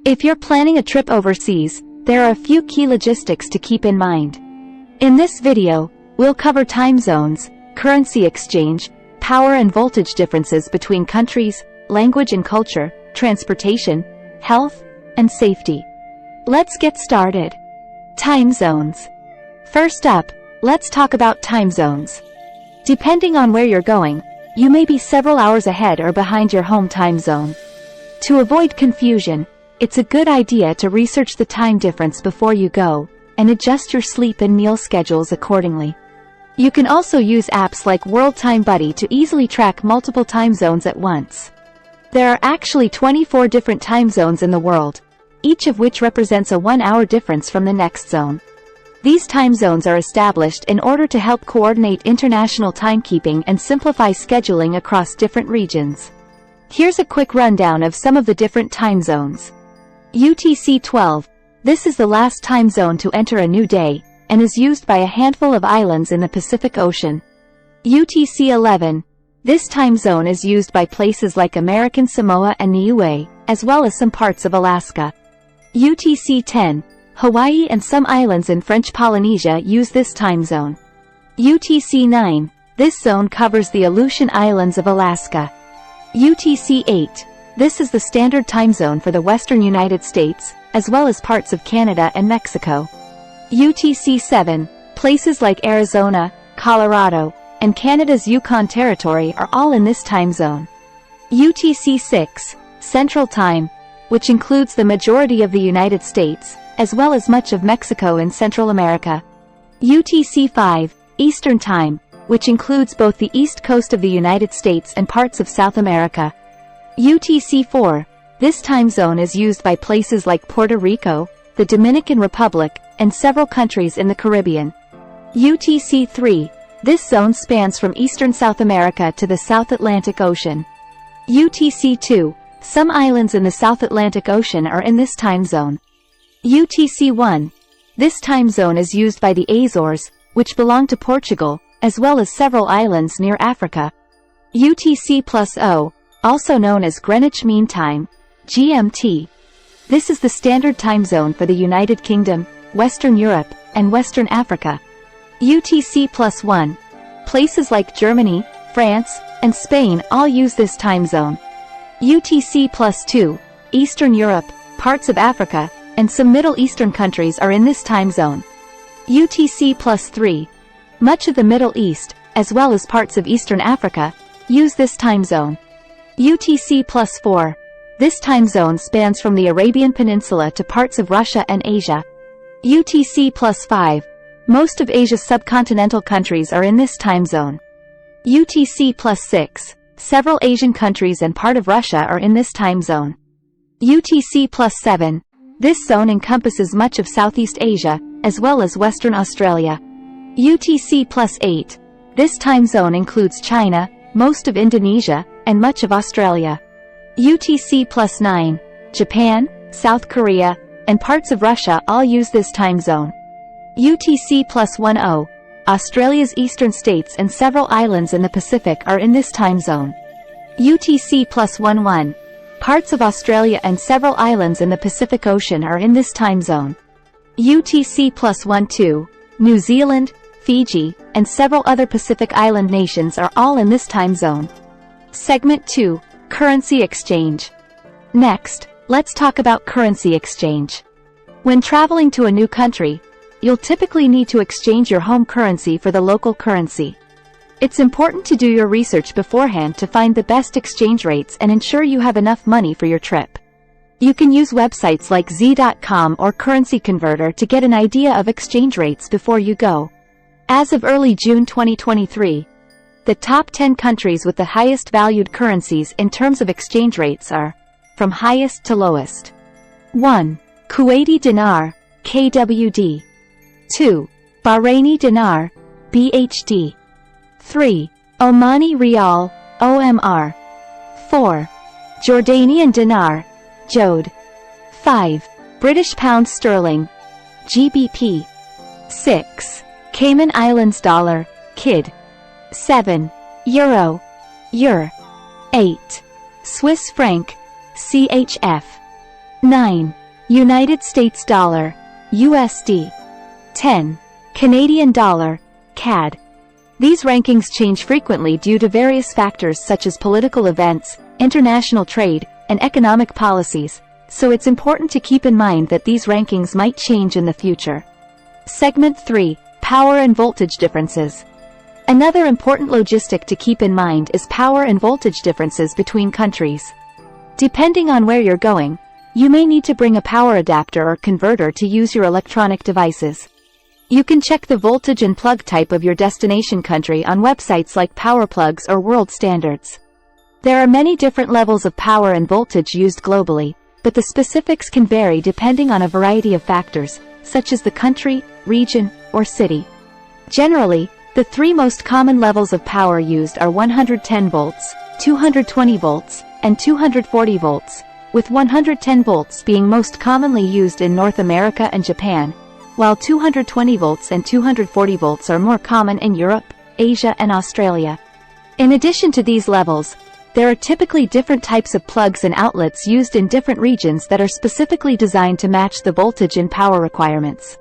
If you're planning a trip overseas, there are a few key logistics to keep in mind. In this video, we'll cover time zones, currency exchange, power and voltage differences between countries, language and culture, transportation, health, and safety. Let's get started. Time zones. First up, let's talk about time zones. Depending on where you're going, you may be several hours ahead or behind your home time zone. To avoid confusion, it's a good idea to research the time difference before you go, and adjust your sleep and meal schedules accordingly. You can also use apps like World Time Buddy to easily track multiple time zones at once. There are actually 24 different time zones in the world, each of which represents a 1-hour difference from the next zone. These time zones are established in order to help coordinate international timekeeping and simplify scheduling across different regions. Here's a quick rundown of some of the different time zones. UTC 12. This is the last time zone to enter a new day, and is used by a handful of islands in the Pacific Ocean. UTC 11. This time zone is used by places like American Samoa and Niue, as well as some parts of Alaska. UTC 10. Hawaii and some islands in French Polynesia use this time zone. UTC 9. This zone covers the Aleutian Islands of Alaska. UTC 8. This is the standard time zone for the western United States, as well as parts of Canada and Mexico. UTC 7. Places like Arizona, Colorado, and Canada's Yukon Territory are all in this time zone. UTC 6. Central Time, which includes the majority of the United States, as well as much of Mexico and Central America. UTC 5. Eastern Time, which includes both the east coast of the United States and parts of South America. UTC 4. This time zone is used by places like Puerto Rico, the Dominican Republic, and several countries in the Caribbean. UTC 3. This zone spans from eastern South America to the South Atlantic Ocean. UTC 2. Some islands in the South Atlantic Ocean are in this time zone. UTC 1. This time zone is used by the Azores, which belong to Portugal, as well as several islands near Africa. UTC+0, also known as Greenwich Mean Time, GMT. This is the standard time zone for the United Kingdom, Western Europe, and Western Africa. UTC+1. Places like Germany, France, and Spain all use this time zone. UTC+2. Eastern Europe, parts of Africa, and some Middle Eastern countries are in this time zone. UTC+3. Much of the Middle East, as well as parts of Eastern Africa, use this time zone. UTC+4. This time zone spans from the Arabian Peninsula to parts of Russia and Asia. UTC+5. Most of Asia's subcontinental countries are in this time zone. UTC+6. Several Asian countries and part of Russia are in this time zone. UTC+7. This zone encompasses much of Southeast Asia, as well as Western Australia. UTC+8. This time zone includes China, most of Indonesia, and much of Australia. UTC+9. Japan, South Korea, and parts of Russia all use this time zone. UTC+10. Australia's eastern states and several islands in the Pacific are in this time zone. UTC+11. Parts of Australia and several islands in the Pacific Ocean are in this time zone. UTC+12. New Zealand, Fiji, and several other Pacific Island nations are all in this time zone. Segment 2. Currency exchange. Next, let's talk about currency exchange. When traveling to a new country, you'll typically need to exchange your home currency for the local currency. It's important to do your research beforehand to find the best exchange rates and ensure you have enough money for your trip. You can use websites like Z.com or Currency Converter to get an idea of exchange rates before you go. As of early June 2023, the top 10 countries with the highest valued currencies in terms of exchange rates are, from highest to lowest. 1. Kuwaiti Dinar, KWD. 2. Bahraini Dinar, BHD. 3. Omani Rial, OMR. 4. Jordanian Dinar, JOD. 5. British Pound Sterling, GBP. 6. Cayman Islands Dollar, KID. 7. Euro, EUR. 8. Swiss franc, CHF. 9. United States dollar, USD. 10. Canadian dollar, CAD. These rankings change frequently due to various factors such as political events, international trade, and economic policies, so it's important to keep in mind that these rankings might change in the future. Segment 3. Power and voltage differences. Another important logistic to keep in mind is power and voltage differences between countries. Depending on where you're going, you may need to bring a power adapter or converter to use your electronic devices. You can check the voltage and plug type of your destination country on websites like PowerPlugs or World Standards. There are many different levels of power and voltage used globally, but the specifics can vary depending on a variety of factors, such as the country, region, or city. Generally, the three most common levels of power used are 110 volts, 220 volts, and 240 volts, with 110 volts being most commonly used in North America and Japan, while 220 volts and 240 volts are more common in Europe, Asia, and Australia. In addition to these levels, there are typically different types of plugs and outlets used in different regions that are specifically designed to match the voltage and power requirements.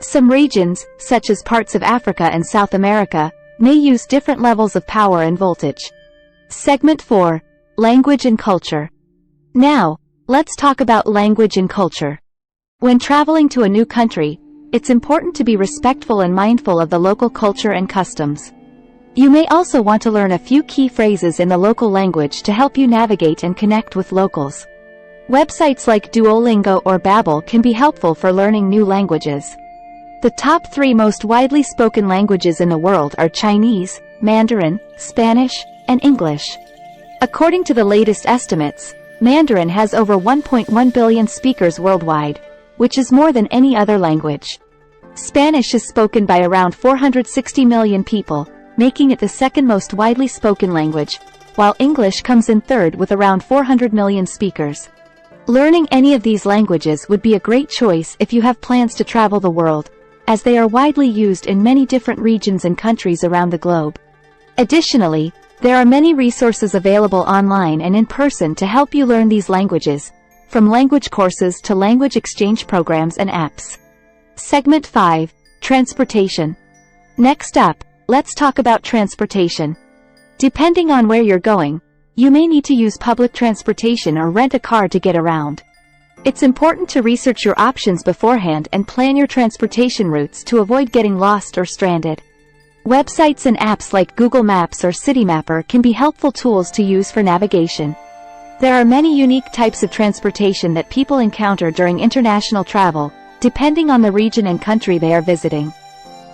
Some regions, such as parts of Africa and South America, may use different levels of power and voltage. Segment 4. Language and culture. Now, let's talk about language and culture. When traveling to a new country, it's important to be respectful and mindful of the local culture and customs. You may also want to learn a few key phrases in the local language to help you navigate and connect with locals. Websites like Duolingo or Babbel can be helpful for learning new languages. The top 3 most widely spoken languages in the world are Chinese, Mandarin, Spanish, and English. According to the latest estimates, Mandarin has over 1.1 billion speakers worldwide, which is more than any other language. Spanish is spoken by around 460 million people, making it the second most widely spoken language, while English comes in third with around 400 million speakers. Learning any of these languages would be a great choice if you have plans to travel the world, as they are widely used in many different regions and countries around the globe. Additionally, there are many resources available online and in person to help you learn these languages, from language courses to language exchange programs and apps. Segment 5. Transportation. Next up, let's talk about transportation. Depending on where you're going, you may need to use public transportation or rent a car to get around. It's important to research your options beforehand and plan your transportation routes to avoid getting lost or stranded. Websites and apps like Google Maps or Citymapper can be helpful tools to use for navigation. There are many unique types of transportation that people encounter during international travel, depending on the region and country they are visiting.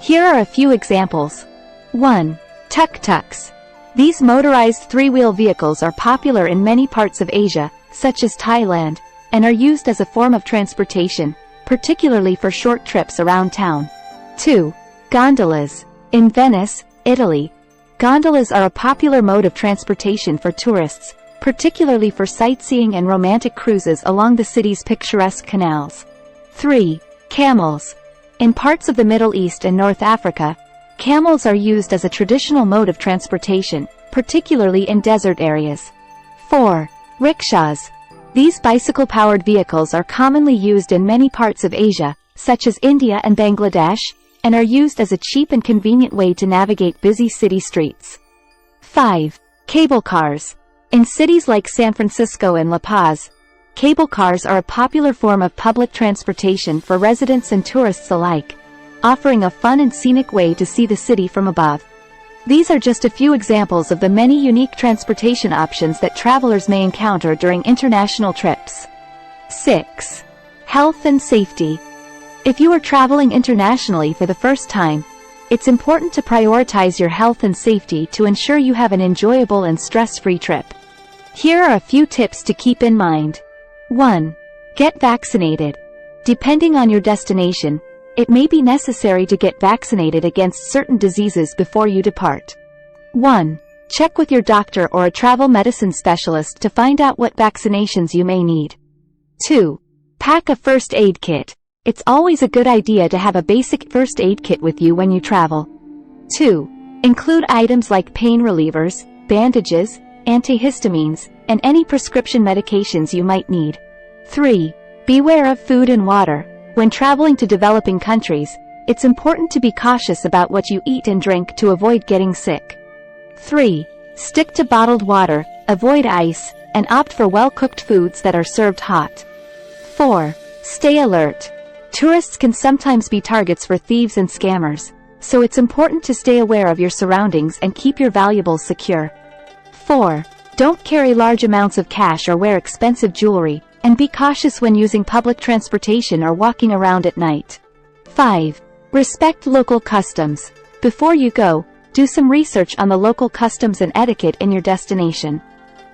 Here are a few examples. 1. Tuk-tuks. These motorized three-wheel vehicles are popular in many parts of Asia, such as Thailand, and are used as a form of transportation, particularly for short trips around town. 2. Gondolas. In Venice, Italy, gondolas are a popular mode of transportation for tourists, particularly for sightseeing and romantic cruises along the city's picturesque canals. 3. Camels. In parts of the Middle East and North Africa, camels are used as a traditional mode of transportation, particularly in desert areas. 4. Rickshaws. These bicycle-powered vehicles are commonly used in many parts of Asia, such as India and Bangladesh, and are used as a cheap and convenient way to navigate busy city streets. 5. Cable cars. In cities like San Francisco and La Paz, cable cars are a popular form of public transportation for residents and tourists alike, offering a fun and scenic way to see the city from above. These are just a few examples of the many unique transportation options that travelers may encounter during international trips. 6. Health and safety. If you are traveling internationally for the first time, it's important to prioritize your health and safety to ensure you have an enjoyable and stress-free trip. Here are a few tips to keep in mind. 1. Get vaccinated. Depending on your destination, it may be necessary to get vaccinated against certain diseases before you depart. 1. Check with your doctor or a travel medicine specialist to find out what vaccinations you may need. 2. Pack a first aid kit. It's always a good idea to have a basic first aid kit with you when you travel. 2. Include items like pain relievers, bandages, antihistamines, and any prescription medications you might need. 3. Beware of food and water. When traveling to developing countries, it's important to be cautious about what you eat and drink to avoid getting sick. 3. Stick to bottled water, avoid ice, and opt for well-cooked foods that are served hot. 4. Stay alert. Tourists can sometimes be targets for thieves and scammers, so it's important to stay aware of your surroundings and keep your valuables secure. 4. Don't carry large amounts of cash or wear expensive jewelry, and be cautious when using public transportation or walking around at night. 5. Respect local customs. Before you go, do some research on the local customs and etiquette in your destination.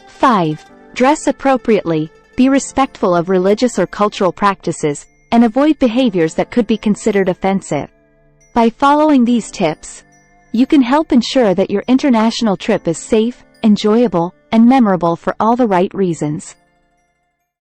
5. Dress appropriately, be respectful of religious or cultural practices, and avoid behaviors that could be considered offensive. By following these tips, you can help ensure that your international trip is safe, enjoyable, and memorable for all the right reasons.